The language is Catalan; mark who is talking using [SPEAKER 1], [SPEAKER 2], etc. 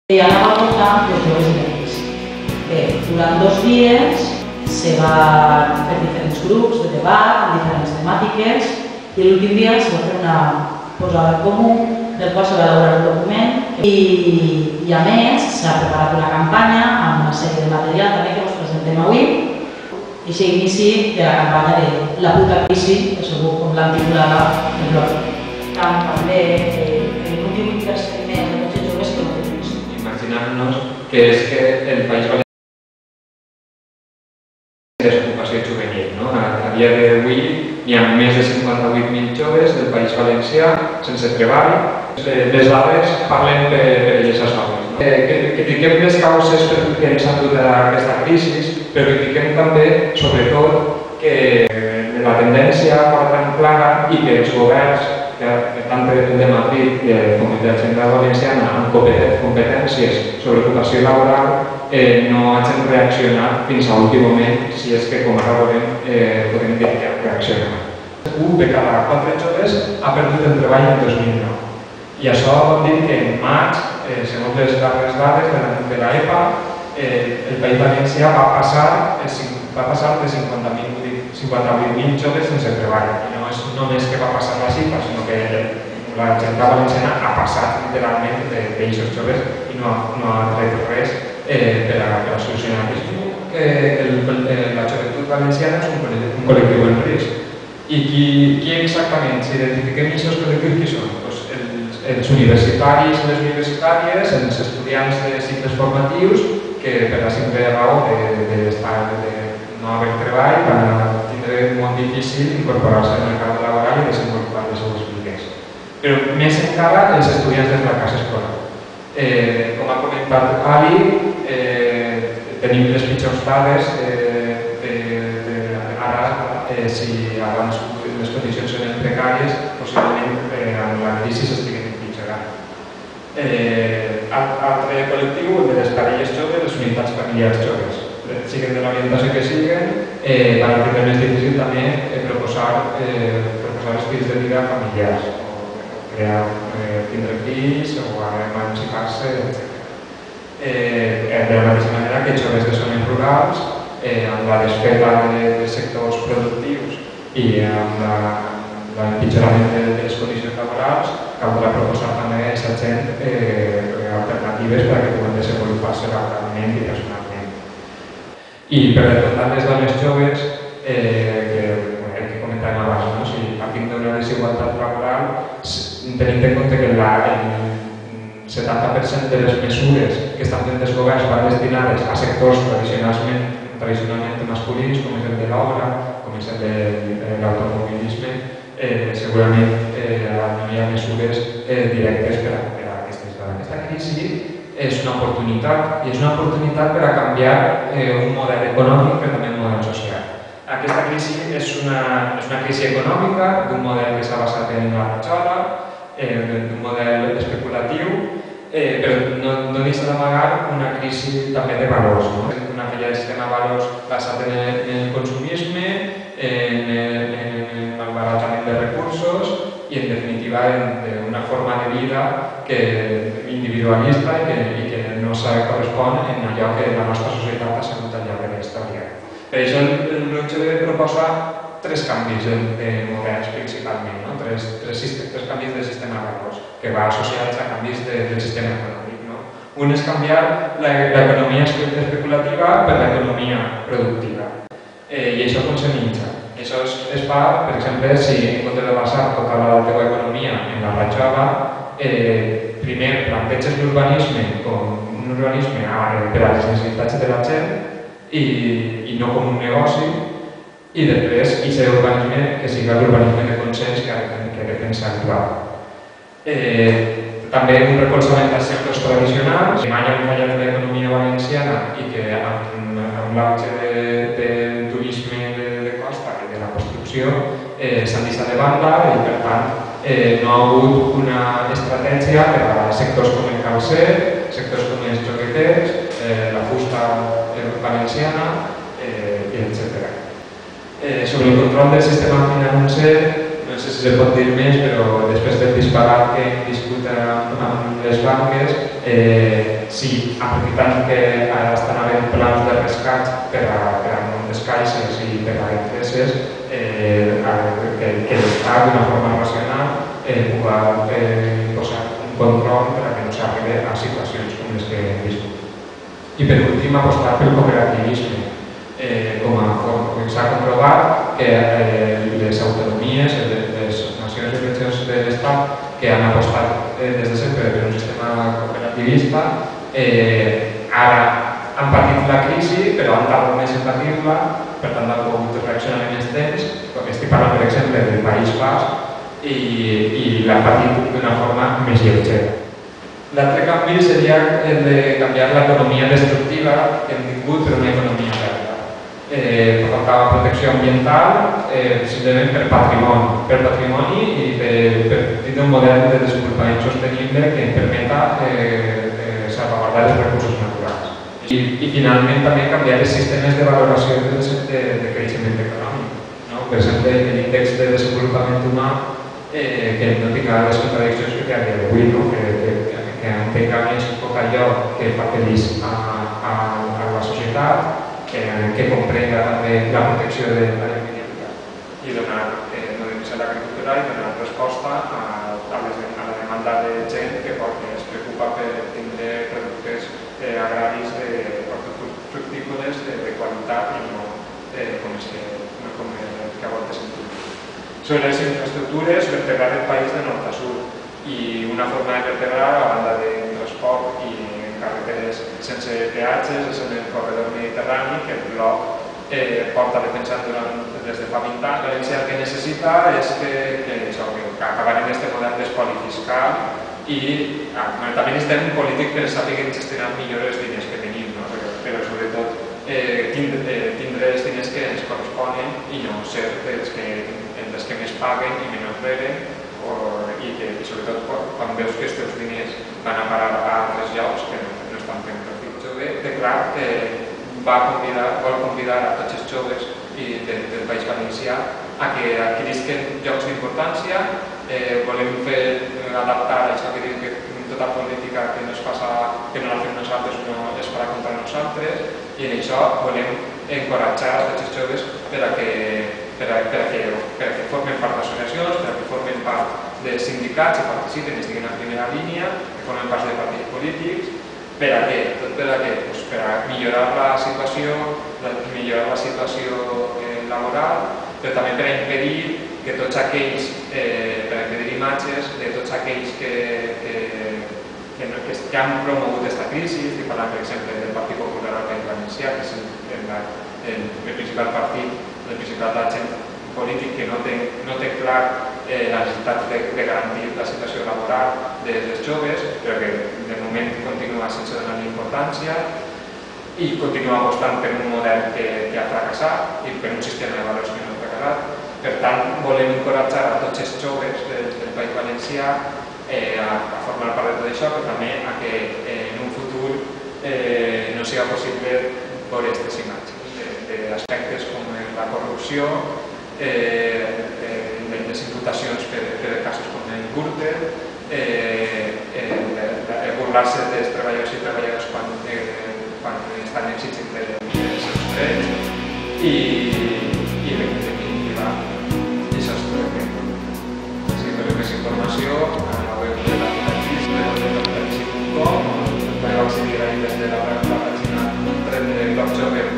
[SPEAKER 1] Hi ha una volta de joves nens. Bé, durant 2 dies se va fer diferents grups de debat amb diferents temàtiques i l'últim dia se va fer una posada en comú del qual se va elaborar un document i a més s'ha preparat una campanya amb una sèrie de material també que us presentem avui i així inici de la campanya de La puta crisi, que segur com l'han titulada el blog. També un 18% més de tots els joves que no tenen.
[SPEAKER 2] Imaginar-nos que és que el País Valencià desocupació juvenil. No? A dia d'avui hi ha més de 58.000 joves del País Valencià sense treball. Les dades parlen per elles soles. No? Critiquem les causes que ens han dut a aquesta crisi, però critiquem també, sobretot, que la tendència porta en plaga i que els governs, tant de Madrid com de la Generalitat Valenciana, amb competències sobre ocupació laboral, no hagin reaccionat fins a l'últim moment, si és que, com ara podem dir que reaccionen. 1 de cada 4 joves ha perdut el treball el 2009. I això vol dir que en maig, segons les darreres dades de l'EPA, el País Valencià va passar de 58.000 joves sense treball. I no és només que va passar la xifra, sinó que la Generalitat Valenciana ha passat literalment d'eixos joves i no ha tret res per a solucionar això. La joventut valenciana és un col·lectiu en risc. I qui exactament, si identifiquem aquests col·lectius, qui són? Els universitaris i les universitàries, els estudiants de cicles formatius, que per la simple raó de no haver treball van tindre molt difícil incorporar-se al mercat laboral i desenvolupar les seves vides. Però més encara els estudiants de fracàs escolar. Com ha comentat Ali, tenim les pitjors dades ara, si abans les condicions són precàries, possiblement amb la crisi estiguen empitjorant. Altre col·lectiu, el de les parelles joves, les unitats familiars joves. Siguen de l'orientació que siguen, van tindre més difícil també proposar estils de vida familiars, o tindre fills, o emancipar-se, etc. De la mateixa manera que joves de zones rurals, amb la desfeta de sectors productius i amb l'empitjorament de les condicions laborals, caldrà proposar també a aquesta gent alternatives perquè puguen desenvolupar-se laboralment i personalment. I per retornar les dones joves, el que comentàvem abans, si partim d'una desigualtat laboral, tenim en compte que el 70% de les mesures que estan fent els governs van destinades a sectors tradicionalment masculins, com és el de l'obra, com és el de l'automobilisme, segurament no hi ha mesures directes per a aquestes dones. Aquesta crisi és una oportunitat, i és una oportunitat per a canviar un model econòmic, però també un model social. Aquesta crisi és una crisi econòmica d'un model que s'ha basat en la ratjola, d'un model especulatiu, però no deixa d'amagar una crisi també de valors. Una filla de sistema de valors basat en el consumisme, en el malbaratament de recursos i, en definitiva, d'una forma de vida individualista i que no se correspon en allò que la nostra societat ha sigut al llarg de la història. Per això el LOTXE proposa 3 canvis de models principalment, 3 canvis de sistema de valors que va associats a canvis del sistema econòmic. Un és canviar l'economia especulativa per l'economia productiva. I això com se mitja? Això es fa, per exemple, si en comptes de basar tota la teva economia en la ratjola, primer planteges l'urbanisme com un urbanisme per a les necessitats de la gent i no com un negoci, i després aquest urbanisme que sigui l'urbanisme de consens que defensa actual. També un recolzament als sectors tradicionals, que mai han fallat en l'economia valenciana i que amb l'auge del turisme de costa i de la construcció s'han deixat de banda i, per tant, no ha hagut una estratègia per a sectors com el calcer, sectors com els jogueters, la fusta valenciana, etc. Sobre el control del sistema financer, no sé si se pot dir més, però després del disparat que hem viscut amb les banques, si aprofitant que estan havent plans de rescat per a moltes caixes i per a empreses, que l'Estat d'una forma racional pugui posar un control per a que no s'arribi a situacions com les que hem viscut. I per últim, apostar pel cooperativisme. Com s'ha comprovat que les autonomies, les nacions i regions de l'Estat que han apostat des de sempre per un sistema cooperativista, ara han patit la crisi, però han tardat més en patir-la, per tant han pogut reaccionar en més temps. Estic parlant, per exemple, del País Basc i l'han patit d'una forma més lleugera. L'altre canvi seria el de canviar l'economia destructiva que hem tingut per una economia verda. Portava protecció ambiental simplement per patrimoni i per tindre un model de desenvolupament sostenible que permeta salvaguardar els recursos naturals. I finalment també canviar els sistemes de valoració de creixement econòmic. Per exemple, l'índex de desenvolupament humà que no tinga les contradiccions que té a dia d'avui, que entenga més tot allò que fa feliç a la societat, que comprenga també la protecció de la biodiversitat i donar només a l'agricultura i donar resposta a la demanda de gent que es preocupa per tindre productes agraris fructícoles de qualitat i no com que a voltes sentim. Sobre les infraestructures, vertebrar el país de nord a sud i una forma de vertebrar a banda de transport i carreteres sense peatges és en el corredor mediterrani que el bloc porta defensant des de fa 20 anys. València el que necessita és que acabarem aquest model d'espoli fiscal i també necessitem un polític que sàpiga gestionar millor els diners que tenim, però sobretot tindre els diners que ens corresponen i no ser els que més paguen i menys reben i sobretot quan veus que els teus diners van a parar a altres llocs que no estan fent profit. Jove declara que vol convidar a tots els joves del País Valencià a que adquirisquen llocs d'importància. Volem adaptar això que diu que tota política que no la fem nosaltres no es farà contra nosaltres i en això volem encoratjar a tots els joves per a que formen part d'associacions, per a que formen part de sindicats i participen, estiguin a primera línia, que formen part de partits polítics. Per a què? Tot per a què? Per a millorar la situació laboral, però també per a impedir que tots aquells, per a impedir imatges de tots aquells que han promogut aquesta crisi. Estic parlant, per exemple, del Partit Popular al País Valencià, que és el principal partit, el principal agent polític que no té clar la necessitat de garantir la situació laboral dels joves, però que de moment continua sense donar-li importància i continua apostant per un model que ha fracassat i per un sistema de valors que no ha fracassat. Per tant, volem encoratjar a tots els joves del País Valencià a formar part de tot això, però també a que en un futur no sigui possible veure aquestes imatges d'aspectes com la corrupció, les imputacions per casos com el Gürtel, burlar-se dels treballadors i treballadores quan estan exigint els seus drets i en definitiva això és tot. Si voleu més informació a la web de la Capitalisme.com podeu accedir a des de la pàgina web